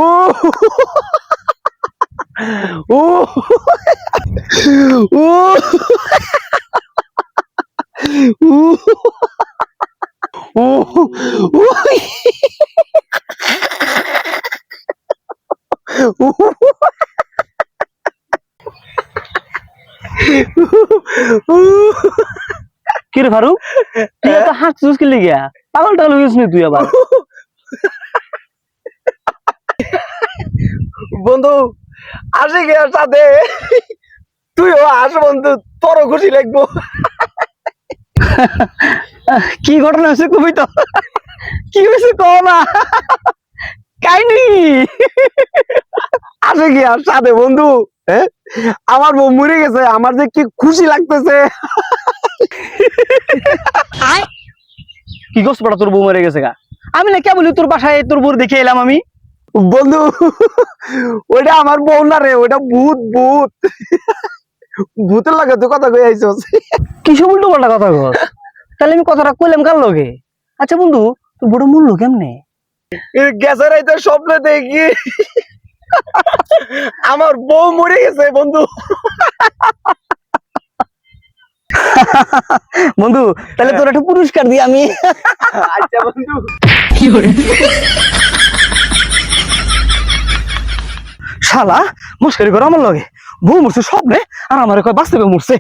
ও ও ও ও কি রে ফারুক, তুই এত হাসছিস কি লিগা? পাগল টাগল হইছিস নি তুই আবার? বন্ধু আসে গিয়ার সাথে তুইও আস বন্ধু, তোরও খুশি লাগবো। কি ঘটনা হয়েছে কবি তো? কি হয়েছে ক না, কাহিনী আসে গিয়ার সাথে বন্ধু, হ্যাঁ আমার বউ মরে গেছে, আমার যে কি খুশি লাগতেছে। কি করছ পড়া, তোর বউ মরে গেছে গা? আমি না কে বলি তোর বাসায় তোর বউ দেখে এলাম আমি। বন্ধু ওইটা আমার বউ না রে, ওইটা ভূত ভূত। ভূতের লাগে তুই কথা কই আইছস। কিসব উল্টো পাল্টা কথা কর? তাহলে আমি কথাটা কইলাম কার লগে? আচ্ছা বন্ধু, তোর বড় মূল্য কেমনে? গেছে রাইতে স্বপ্নে দেখি আমার বউ মরে গেছে বন্ধু। বন্ধু তাহলে তোর একটা পুরস্কার দিই আমি। আচ্ছা বন্ধু। শালা মস্কারি করে আমার লগে, বউ মরছে স্বপ্নে আর আমার কয় বাস্তবে মরছে।